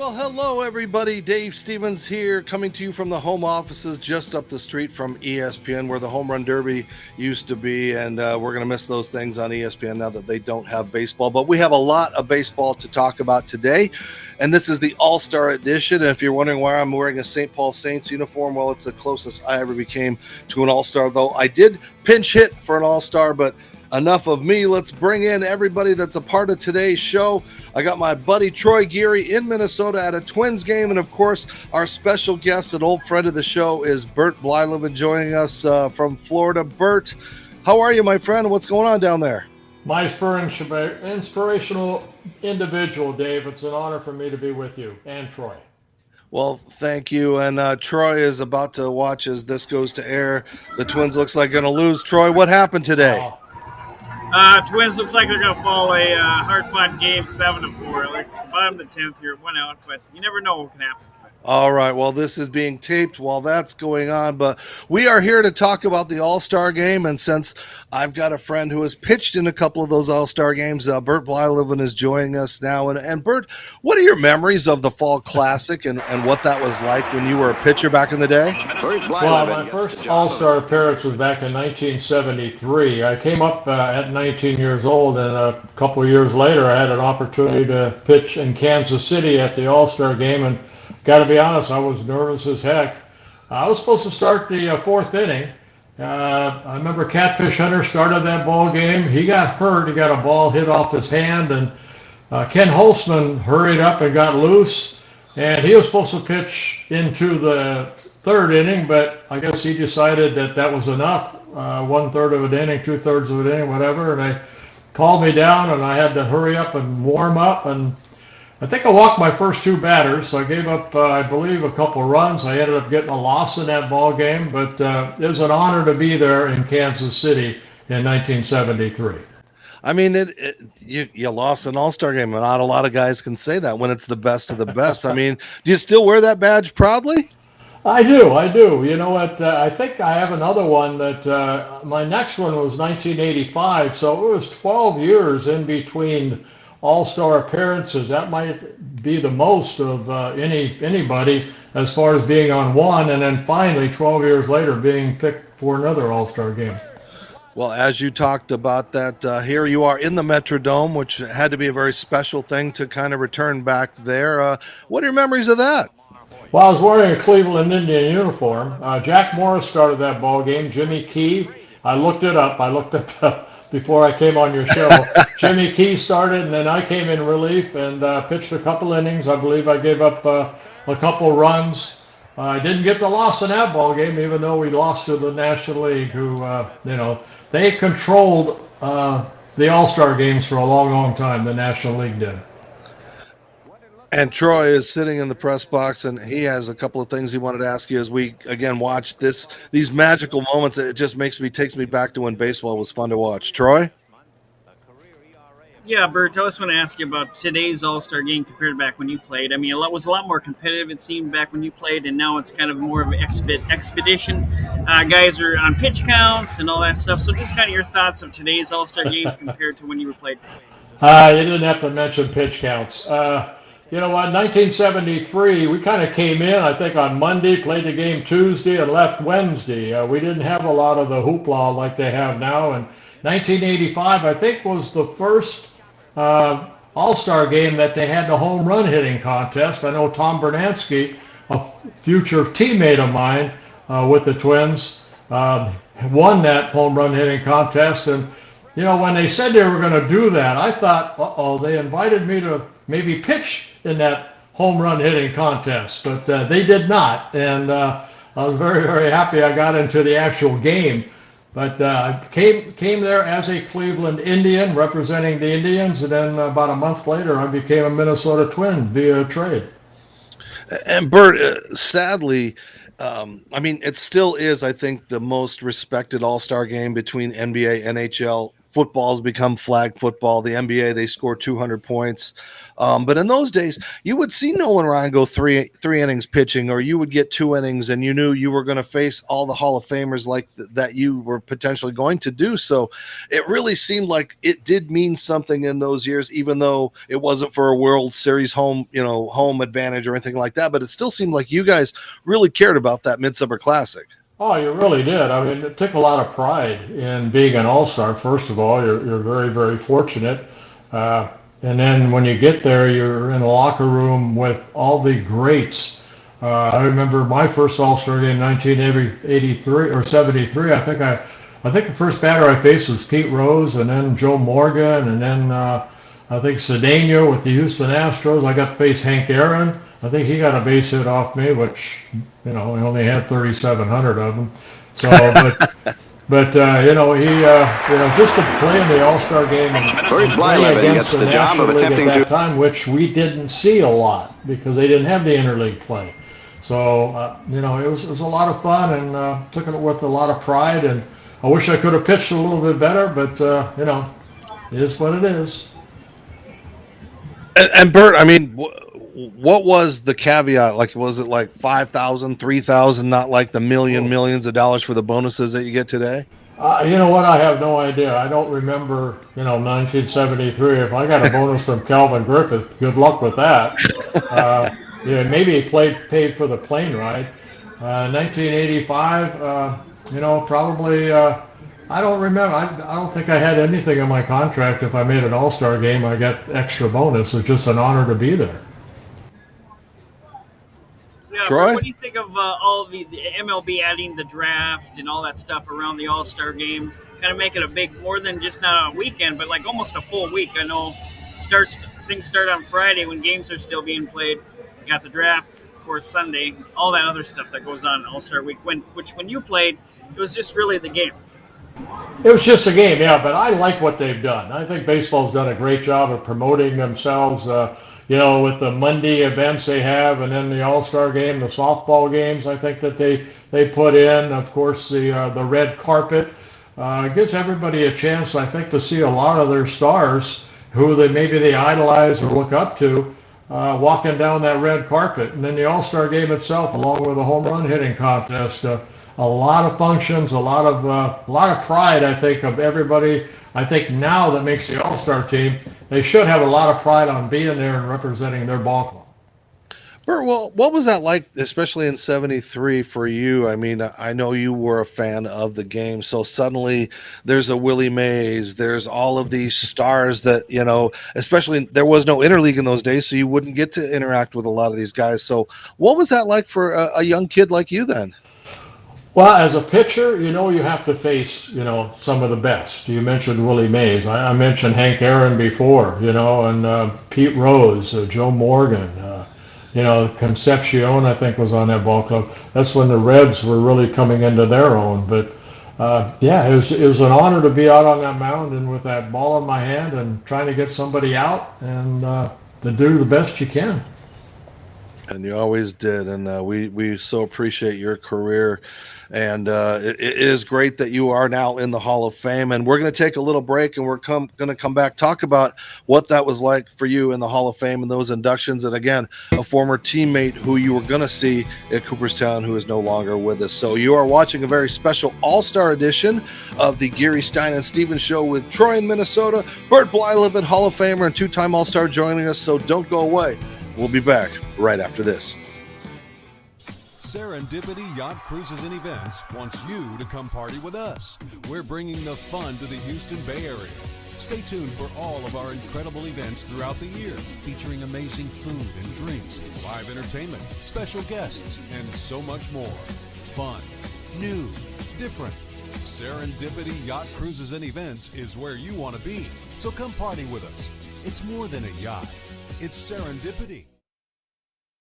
Well, hello, everybody. Dave Stevens here, coming to you from the home offices just up the street from ESPN, where the Home Run Derby used to be. And we're going to miss those things on ESPN now that they don't have baseball. But we have a lot of baseball to talk about today. And this is the All-Star edition. And if you're wondering why I'm wearing a St. Paul Saints uniform, well, it's the closest I ever became to an All-Star, though I did pinch hit for an All-Star, but enough of me. Let's bring in everybody that's a part of today's show. I got my buddy Troy Geary in Minnesota at a Twins game. And, of course, our special guest and old friend of the show is Bert Blyleven joining us from Florida. Bert, how are you, my friend? What's going on down there? My inspirational individual, Dave. It's an honor for me to be with you and Troy. Well, thank you. And Troy is about to watch as this goes to air. The Twins looks like going to lose. Troy, what happened today? Twins looks like they're going to fall a hard-fought game 7-4. It's bottom of the 10th here. It went out, but you never know what can happen. All right. Well, this is being taped while that's going on, but we are here to talk about the All-Star game. And since I've got a friend who has pitched in a couple of those All-Star games, Bert Blyleven is joining us now. And Bert, what are your memories of the Fall Classic and what that was like when you were a pitcher back in the day? Well, my first All-Star appearance was back in 1973. I came up at 19 years old, and a couple of years later, I had an opportunity to pitch in Kansas City at the All-Star game, and got to be honest, I was nervous as heck. I was supposed to start the fourth inning. I remember Catfish Hunter started that ball game. He got hurt. He got a ball hit off his hand, and Ken Holtzman hurried up and got loose, and he was supposed to pitch into the third inning, but I guess he decided that was enough. 1/3 of an inning, 2/3 of an inning, whatever, and they called me down, and I had to hurry up and warm up, and I think I walked my first two batters, so I gave up, I believe, a couple runs. I ended up getting a loss in that ball game, but it was an honor to be there in Kansas City in 1973. I mean, you lost an All-Star game, and not a lot of guys can say that when it's the best of the best. I mean, do you still wear that badge proudly? I do. You know what? I think I have another one that my next one was 1985, so it was 12 years in between All-Star appearances. That might be the most of anybody as far as being on one, and then finally 12 years later being picked for another All-Star game. Well, as you talked about that, here you are in the Metrodome, which had to be a very special thing to kind of return back there. What are your memories of that? Well, I was wearing a Cleveland Indian uniform. Jack Morris started that ball game. Jimmy Key, I looked it up. Before I came on your show. Jimmy Key started, and then I came in relief and pitched a couple innings. I believe I gave up a couple runs. I didn't get the loss in that ball game, even though we lost to the National League, who, they controlled the All-Star games for a long, long time. The National League did. And Troy is sitting in the press box, and he has a couple of things he wanted to ask you as we again watch these magical moments. It just takes me back to when baseball was fun to watch. Troy? Yeah, Bert, I was going to ask you about today's All-Star game compared to back when you played. I mean, it was a lot more competitive, it seemed, back when you played, and now it's kind of more of an expedition. Guys are on pitch counts and all that stuff. So just kind of your thoughts of today's All-Star game compared to when you were played. You didn't have to mention pitch counts. You know what, 1973, we kind of came in, I think, on Monday, played the game Tuesday, and left Wednesday. We didn't have a lot of the hoopla like they have now. And 1985, I think, was the first All-Star game that they had the home run hitting contest. I know Tom Bernansky, a future teammate of mine with the Twins, won that home run hitting contest. And, when they said they were going to do that, I thought, they invited me to maybe pitch in that home run hitting contest, but they did not, and I was very, very happy I got into the actual game. But I came there as a Cleveland Indian representing the Indians, and then about a month later I became a Minnesota Twin via trade. And Bert, sadly, it still is, I think, the most respected All-Star game between NBA, NHL football's become flag football. The NBA, they score 200 points. But in those days, you would see Nolan Ryan go three innings pitching, or you would get 2 innings, and you knew you were going to face all the Hall of Famers like that you were potentially going to do. So it really seemed like it did mean something in those years, even though it wasn't for a World Series home advantage or anything like that. But it still seemed like you guys really cared about that Midsummer Classic. Oh, you really did. I mean, it took a lot of pride in being an All-Star. First of all, you're very, very fortunate. And then when you get there, you're in a locker room with all the greats. I remember my first All-Star game in 1983 or 73. I think the first batter I faced was Pete Rose, and then Joe Morgan, and then I think Cedeno with the Houston Astros. I got to face Hank Aaron. I think he got a base hit off me, which, he only had 3,700 of them. So, but just to play in the All-Star game and Bert play Blyleven against gets the the job National of League at attempting that to time, which we didn't see a lot because they didn't have the interleague play. So, it was a lot of fun, and took it with a lot of pride. And I wish I could have pitched a little bit better, but it is what it is. And Bert, I mean, what was the caveat? Like, was it like 5,000, 3,000, not like the millions of dollars for the bonuses that you get today? You know what? I have no idea. I don't remember, 1973. If I got a bonus from Calvin Griffith, good luck with that. Maybe he paid for the plane ride. 1985, probably. I don't remember. I don't think I had anything in my contract. If I made an All-Star game, I got extra bonus. It's just an honor to be there. Yeah, Troy? what do you think of all the MLB adding the draft and all that stuff around the All-Star game? Kind of make it a big, more than just not a weekend, but like almost a full week. I know things start on Friday when games are still being played. You got the draft, of course, Sunday, all that other stuff that goes on All-Star week. When you played, it was just really the game. It was just a game, yeah, but I like what they've done. I think baseball's done a great job of promoting themselves, with the Monday events they have, and then the All-Star game, the softball games, I think that they put in. Of course, the red carpet gives everybody a chance, I think, to see a lot of their stars who they idolize or look up to walking down that red carpet. And then the All-Star game itself, along with the home run hitting contest, a lot of functions, a lot of pride, I think, of everybody. I think now that makes the All-Star team, they should have a lot of pride on being there and representing their ball club. Bert, well, what was that like, especially in 73 for you? I mean, I know you were a fan of the game, so suddenly there's a Willie Mays, there's all of these stars that, especially there was no interleague in those days, so you wouldn't get to interact with a lot of these guys. So what was that like for a young kid like you then? Well, as a pitcher, you have to face, some of the best. You mentioned Willie Mays. I mentioned Hank Aaron before, and Pete Rose, Joe Morgan, Concepcion, I think, was on that ball club. That's when the Reds were really coming into their own. But, it was an honor to be out on that mound and with that ball in my hand and trying to get somebody out and to do the best you can. And you always did, and we so appreciate your career. And it is great that you are now in the Hall of Fame. And we're going to take a little break, and we're going to come back, talk about what that was like for you in the Hall of Fame and those inductions. And again, a former teammate who you were going to see at Cooperstown who is no longer with us. So you are watching a very special All-Star edition of the Geary, Stein and Stevens Show with Troy in Minnesota, Bert Blyleven, Hall of Famer and two-time All-Star, joining us. So don't go away. We'll be back right after this. Serendipity Yacht Cruises and Events wants you to come party with us. We're bringing the fun to the Houston Bay Area. Stay tuned for all of our incredible events throughout the year, featuring amazing food and drinks, live entertainment, special guests, and so much more. Fun, new, different. Serendipity Yacht Cruises and Events is where you want to be. So come party with us. It's more than a yacht. It's serendipity.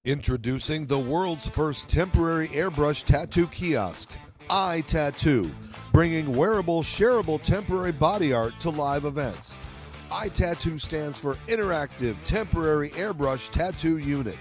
Introducing the world's first temporary airbrush tattoo kiosk, iTattoo, bringing wearable, shareable temporary body art to live events. iTattoo stands for Interactive Temporary Airbrush Tattoo Unit.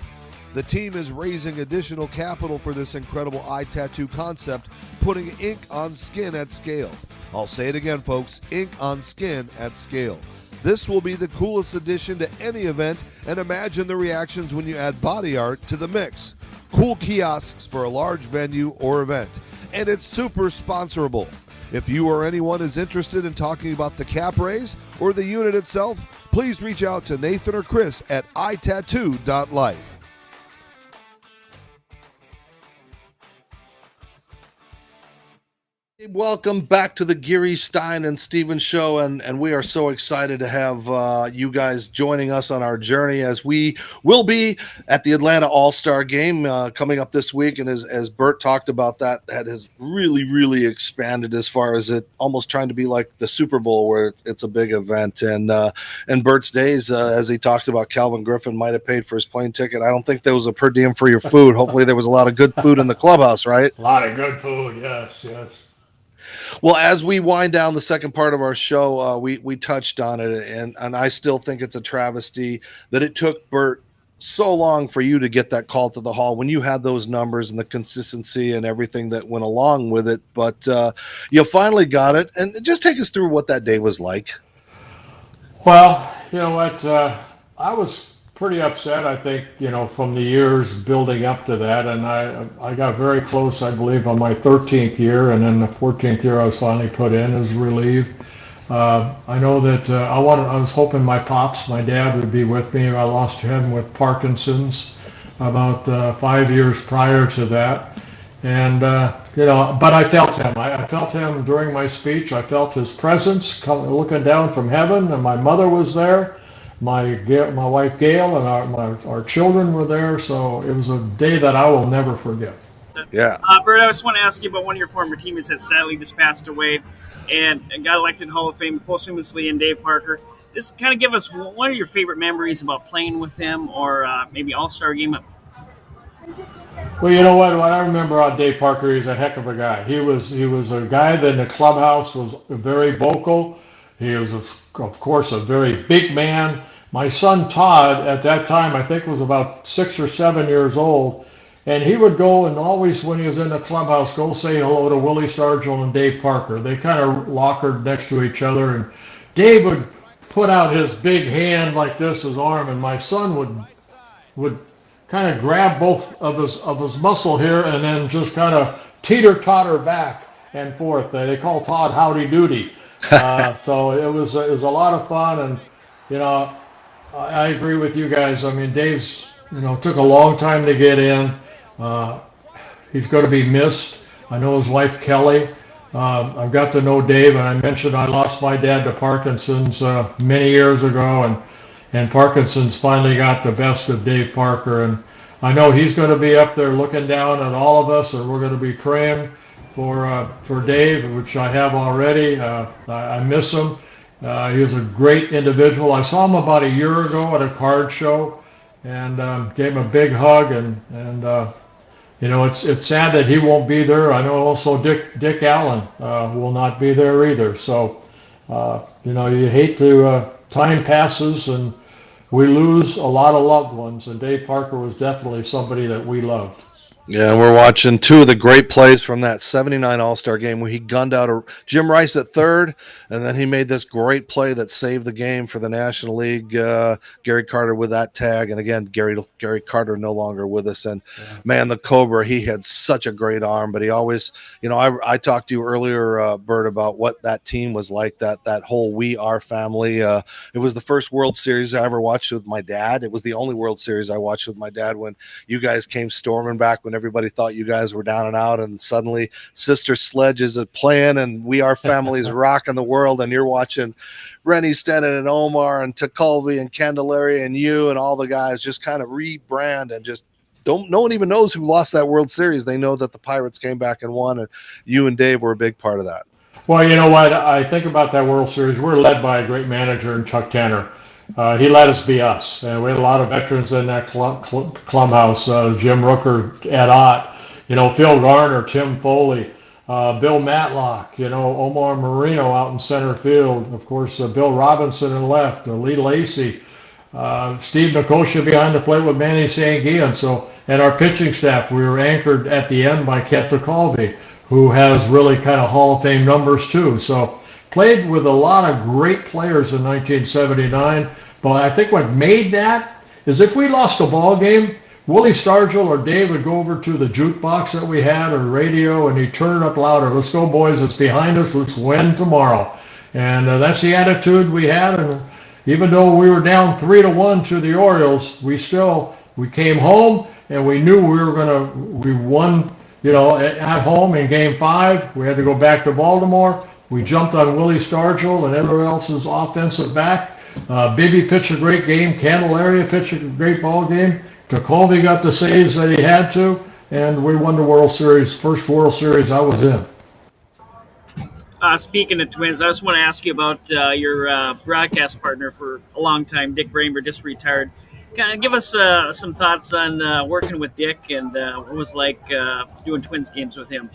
The team is raising additional capital for this incredible iTattoo concept, putting ink on skin at scale. I'll say it again, folks, ink on skin at scale. This will be the coolest addition to any event, and imagine the reactions when you add body art to the mix. Cool kiosks for a large venue or event, and it's super sponsorable. If you or anyone is interested in talking about the cap raise or the unit itself, please reach out to Nathan or Chris at itattoo.life. Welcome back to the Geary, Stein and Stevens Show, and we are so excited to have you guys joining us on our journey as we will be at the Atlanta All-Star game coming up this week. And as Bert talked about, that has really expanded as far as it almost trying to be like the Super Bowl, where it's a big event. And in Bert's days, as he talked about, Calvin Griffin might have paid for his plane ticket. I don't think there was a per diem for your food. Hopefully there was a lot of good food in the clubhouse, right? A lot of good food, yes. Well, as we wind down the second part of our show, we touched on it, and I still think it's a travesty that it took Bert so long for you to get that call to the Hall when you had those numbers and the consistency and everything that went along with it. But you finally got it, and just take us through what that day was like. Well, you know what, I was pretty upset, I think, from the years building up to that, and I got very close, I believe, on my 13th year, and then the 14th year I was finally put in as relief. I know that I was hoping my dad would be with me. I lost him with Parkinson's about 5 years prior to that, and but I felt him. I felt him during my speech. I felt his presence looking down from heaven, and my mother was there. My wife Gail and our children were there, so it was a day that I will never forget. Yeah. Bert, I just want to ask you about one of your former teammates that sadly just passed away and got elected Hall of Fame posthumously, in Dave Parker. Just kind of give us one of your favorite memories about playing with him, or maybe All-Star game. Well, you know what I remember about Dave Parker, he's a heck of a guy. He was a guy that in the clubhouse was very vocal. He was, of course, a very big man. My son Todd, at that time, I think was about 6 or 7 years old, and he would go and always, when he was in the clubhouse, go say hello to Willie Stargell and Dave Parker. They kind of lockered next to each other, and Dave would put out his big hand like this, his arm, and my son would kind of grab both of his muscle here and then just kind of teeter-totter back and forth. They call Todd Howdy Doody. So it was a lot of fun, and I agree with you guys. I mean, Dave's took a long time to get in. He's going to be missed. I know his wife Kelly. I've got to know Dave, and I mentioned I lost my dad to Parkinson's many years ago, and Parkinson's finally got the best of Dave Parker, and I know he's going to be up there looking down at all of us, and we're going to be praying for Dave, which I have already. I miss him. He was a great individual. I saw him about a year ago at a card show, and gave him a big hug. And it's sad that he won't be there. I know also Dick Allen will not be there either. So you hate to time passes and we lose a lot of loved ones. And Dave Parker was definitely somebody that we loved. Yeah, and we're watching two of the great plays from that 79 All-Star game where he gunned out Jim Rice at third, and then he made this great play that saved the game for the National League. Gary Carter with that tag, and again, Gary Carter no longer with us. And man, the Cobra, he had such a great arm, but he always, I talked to you earlier, Bert, about what that team was like, that whole We Are family. It was the first World Series I ever watched with my dad. It was the only World Series I watched with my dad when you guys came storming back when everybody thought you guys were down and out, and suddenly Sister Sledge is playing and We Are Family's rocking the world, and you're watching Rennie Stennon and Omar and Tekulve and Candelaria and you and all the guys just kind of rebrand and just no one even knows who lost that World Series. They know that the Pirates came back and won, and you and Dave were a big part of that. Well, you know what? I think about that World Series. We're led by a great manager in Chuck Tanner. He let us be us. And we had a lot of veterans in that clubhouse. Jim Rooker, Ed Ott, Phil Garner, Tim Foley, Bill Matlock, Omar Marino out in center field. Of course, Bill Robinson in left, Lee Lacey, Steve Nicosia behind the plate with Manny Sanguillen. So, and our pitching staff, we were anchored at the end by Kent Tekulve, who has really kind of Hall of Fame numbers too. So played with a lot of great players in 1979. But I think what made that is if we lost a ball game, Willie Stargell or Dave would go over to the jukebox that we had or radio, and he'd turn it up louder. Let's go, boys. It's behind us. Let's win tomorrow. And that's the attitude we had. And even though we were down 3-1 to the Orioles, we came home and we knew we won, at home in Game 5. We had to go back to Baltimore. We jumped on Willie Stargell and everyone else's offensive back. Bibby pitched a great game. Candelaria pitched a great ball game. Tekulve got the saves that he had to, and we won the World Series, first World Series I was in. Speaking of Twins, I just want to ask you about your broadcast partner for a long time, Dick Bramer, just retired. Kind of give us some thoughts on working with Dick and what it was like doing Twins games with him.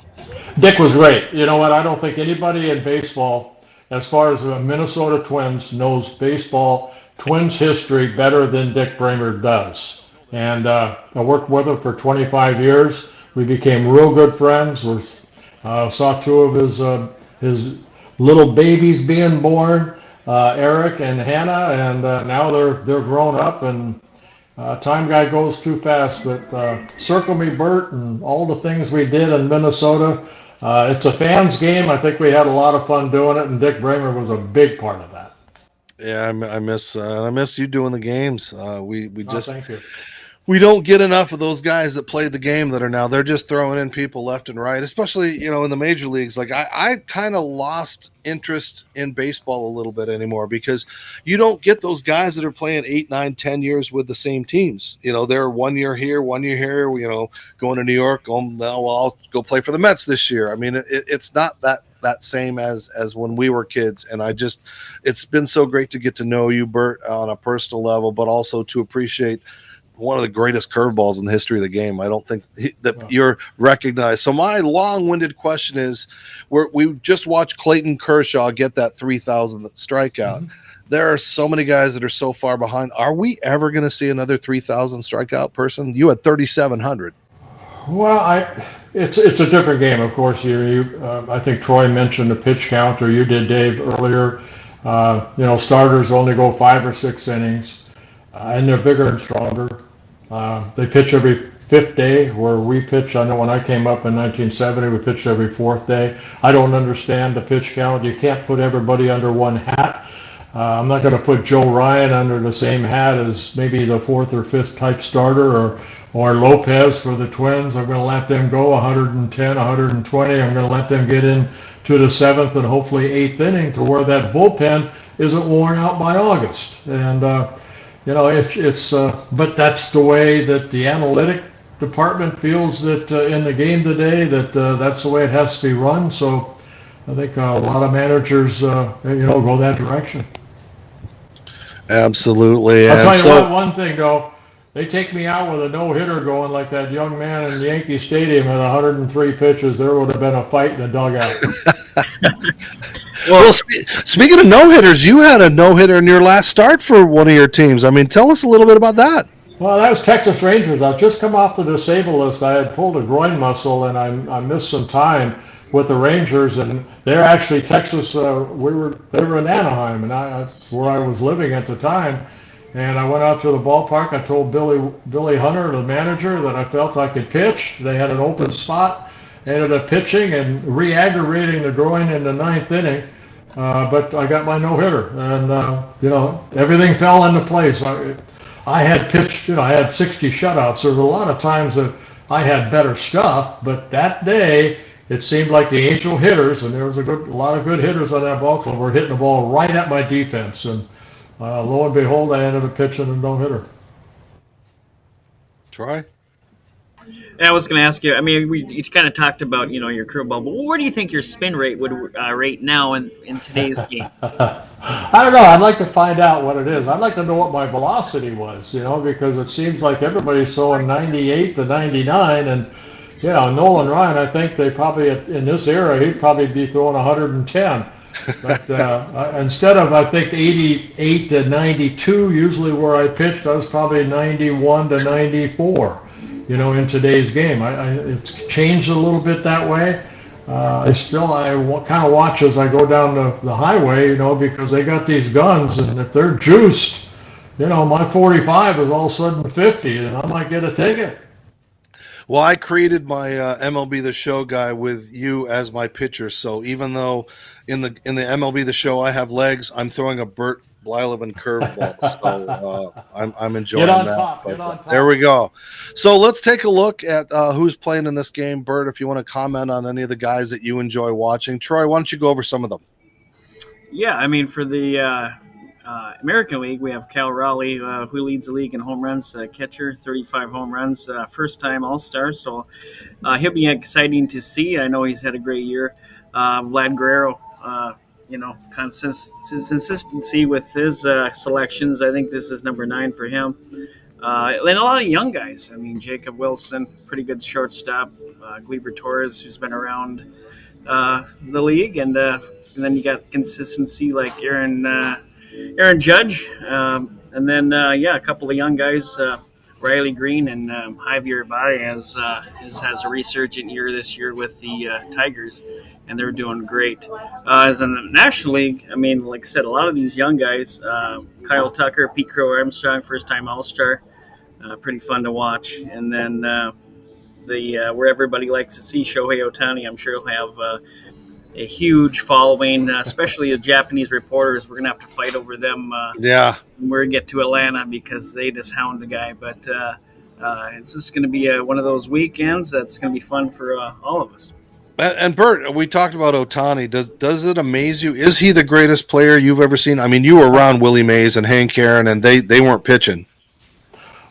Dick was great. You know what? I don't think anybody in baseball, as far as the Minnesota Twins, knows baseball Twins history better than Dick Bramer does. And I worked with him for 25 years. We became real good friends. We saw two of his little babies being born, Eric and Hannah, and now they're grown up. And time guy goes too fast. But Circle Me Bert and all the things we did in Minnesota. It's a fans game. I think we had a lot of fun doing it, and Dick Bramer was a big part of that. Yeah, I miss you doing the games. Thank you. We don't get enough of those guys that played the game that are now. They're just throwing in people left and right, especially, in the major leagues. Like I kind of lost interest in baseball a little bit anymore because you don't get those guys that are playing 8, 9, 10 years with the same teams. They're 1 year here, 1 year here, going to New York. I'll go play for the Mets this year. I mean, it's not that same as when we were kids. And it's been so great to get to know you, Bert, on a personal level, but also to appreciate one of the greatest curveballs in the history of the game. I don't think that you're recognized. So my long-winded question is, we just watched Clayton Kershaw get that 3,000th strikeout. Mm-hmm. There are so many guys that are so far behind. Are we ever going to see another 3,000 strikeout person? You had 3,700. Well, it's a different game, of course. I think Troy mentioned the pitch count, or you did, Dave, earlier. Starters only go 5 or 6 innings, and they're bigger and stronger. They pitch every 5th day, where we pitch. I know when I came up in 1970, we pitched every 4th day. I don't understand the pitch count. You can't put everybody under one hat. I'm not going to put Joe Ryan under the same hat as maybe the 4th or 5th type starter, or Lopez for the Twins. I'm going to let them go 110, 120. I'm going to let them get in to the 7th and hopefully 8th inning, to where that bullpen isn't worn out by August. And but that's the way that the analytic department feels that in the game today, that's the way it has to be run. So I think a lot of managers, go that direction. Absolutely. I'll tell you one thing though. They take me out with a no-hitter going like that young man in Yankee Stadium at 103 pitches. There would have been a fight in the dugout. Well, speaking of no-hitters, you had a no-hitter in your last start for one of your teams. I mean, tell us a little bit about that. Well, that was Texas Rangers. I'd just come off the disabled list. I had pulled a groin muscle, and I missed some time with the Rangers. And they're actually Texas. They were in Anaheim, and that's where I was living at the time. And I went out to the ballpark. I told Billy Hunter, the manager, that I felt I could pitch. They had an open spot. Ended up pitching and re-aggravating the groin in the 9th inning. But I got my no-hitter. And, everything fell into place. I had pitched, I had 60 shutouts. There was a lot of times that I had better stuff. But that day, it seemed like the angel hitters, and there was a lot of good hitters on that ball club, were hitting the ball right at my defense. And lo and behold, I ended up pitching a no-hitter. Troy? I was going to ask you, I mean, you kind of talked about, your curveball, but where do you think your spin rate would rate now in today's game? I don't know. I'd like to find out what it is. I'd like to know what my velocity was, because it seems like everybody's throwing 98 to 99, and, Nolan Ryan, I think they probably, in this era, he'd probably be throwing 110. But instead of, I think, 88 to 92, usually where I pitched, I was probably 91 to 94, in today's game. It's changed a little bit that way. I kind of watch as I go down the highway, because they got these guns, and if they're juiced, my 45 is all of a sudden 50, and I might get a ticket. Well, I created my MLB The Show guy with you as my pitcher. So even though in the MLB The Show I have legs, I'm throwing a Bert Blyleven curveball. So I'm enjoying that. Get on top. There we go. So let's take a look at who's playing in this game. Bert, if you want to comment on any of the guys that you enjoy watching. Troy, why don't you go over some of them? Yeah, I mean, for the American League, we have Cal Raleigh, who leads the league in home runs, catcher, 35 home runs, first-time All-Star. So he'll be exciting to see. I know he's had a great year. Vlad Guerrero, consistency with his selections. I think this is number 9 for him. And a lot of young guys. I mean, Jacob Wilson, pretty good shortstop. Gleyber Torres, who's been around the league. And then you got consistency like Aaron Judge, and then a couple of young guys, Riley Green and Javier Baez has a resurgent year this year with the Tigers, and they're doing great. As in the National League, I mean, like I said, a lot of these young guys, Kyle Tucker, Pete Crow Armstrong, first-time All-Star, pretty fun to watch. And then where everybody likes to see Shohei Ohtani, I'm sure he'll have a huge following, especially the Japanese reporters. We're going to have to fight over them when we get to Atlanta because they just hound the guy. But it's just going to be one of those weekends that's going to be fun for all of us. And Bert, we talked about Ohtani. Does it amaze you? Is he the greatest player you've ever seen? I mean, you were around Willie Mays and Hank Aaron, and they weren't pitching.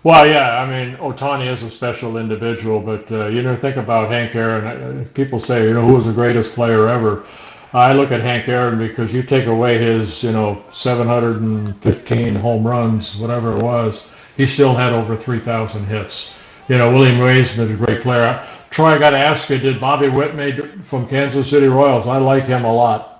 Well, yeah, I mean, Ohtani is a special individual, but think about Hank Aaron. People say, who was the greatest player ever? I look at Hank Aaron because you take away his, 715 home runs, whatever it was, he still had over 3,000 hits. Willie Mays was a great player. Troy, I got to ask you, did Bobby Witt made from Kansas City Royals? I like him a lot.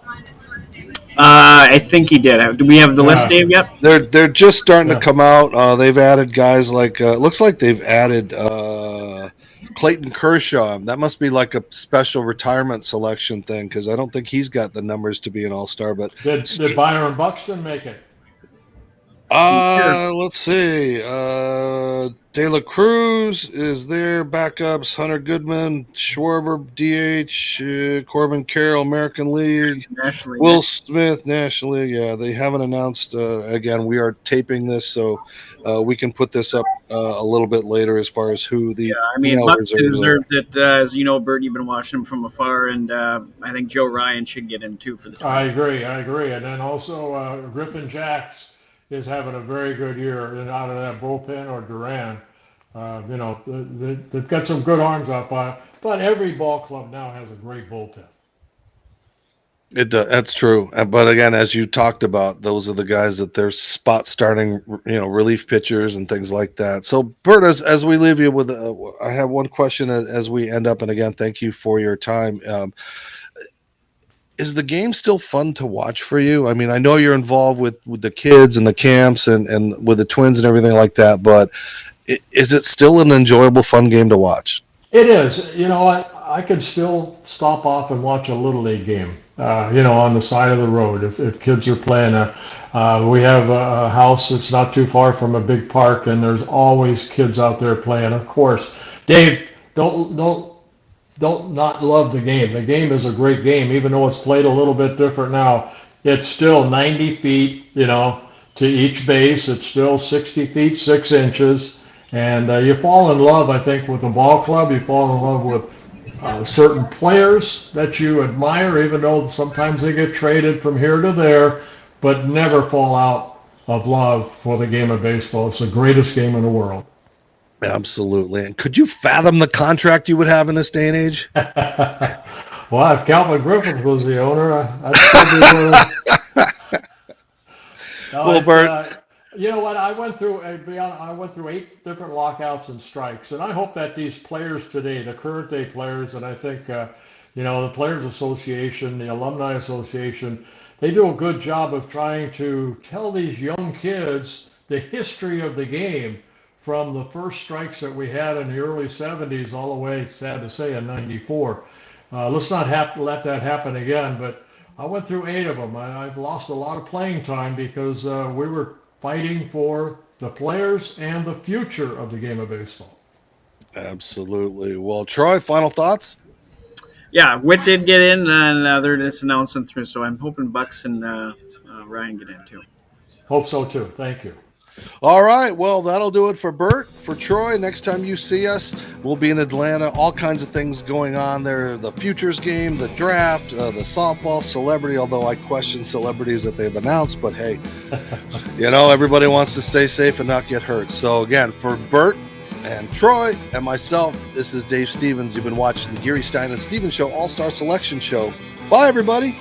I think he did. Do we have the list, Dave, yet? They're just starting to come out. They've added guys like looks like they've added Clayton Kershaw. That must be like a special retirement selection thing because I don't think he's got the numbers to be an All-Star. But did Byron Buxton make it? Let's see. De La Cruz is there. Backups: Hunter Goodman, Schwarber, DH, Corbin Carroll, American League, Will Smith, National League. Yeah, they haven't announced. Again, we are taping this, so we can put this up a little bit later as far as who the. Yeah, I mean, Buxton deserves it. As you know, Bert, you've been watching him from afar, and I think Joe Ryan should get him too for the. I agree, and then also Griffin Jacks is having a very good year, and out of that bullpen or Duran, they've got some good arms up, but every ball club now has a great bullpen. That's true, but again, as you talked about, those are the guys that they're spot starting, relief pitchers and things like that. So, Bert, as we leave you with, I have one question as we end up, and again, thank you for your time. Is the game still fun to watch for you? I mean, I know you're involved with the kids and the camps and with the Twins and everything like that, but is it still an enjoyable, fun game to watch? It is. I could still stop off and watch a Little League game, on the side of the road if kids are playing. We have a house that's not too far from a big park, and there's always kids out there playing. Of course, Dave, don't not love the game. The game is a great game, even though it's played a little bit different now. It's still 90 feet, to each base. It's still 60 feet, 6 inches. And you fall in love, I think, with the ball club. You fall in love with certain players that you admire, even though sometimes they get traded from here to there, but never fall out of love for the game of baseball. It's the greatest game in the world. Absolutely. And could you fathom the contract you would have in this day and age? Well, if Calvin Griffith was the owner, I'd still be well, Bert. You know what? I went through 8 different lockouts and strikes, and I hope that these players today, the current day players, and I think the Players Association, the Alumni Association, they do a good job of trying to tell these young kids the history of the game from the first strikes that we had in the early 70s all the way, sad to say, in 94. Let's not let that happen again. But I went through 8 of them. I've lost a lot of playing time because we were fighting for the players and the future of the game of baseball. Absolutely. Well, Troy, final thoughts? Yeah, Witt did get in, and they're just announcing through. So I'm hoping Bucks and Ryan get in too. Hope so too. Thank you. All right. Well, that'll do it for Bert. For Troy, next time you see us, we'll be in Atlanta. All kinds of things going on there. The futures game, the draft, the softball, celebrity, although I question celebrities that they've announced. But hey, everybody wants to stay safe and not get hurt. So again, for Bert and Troy and myself, this is Dave Stevens. You've been watching the Geary, Stein and Stevens Show All-Star Selection Show. Bye, everybody.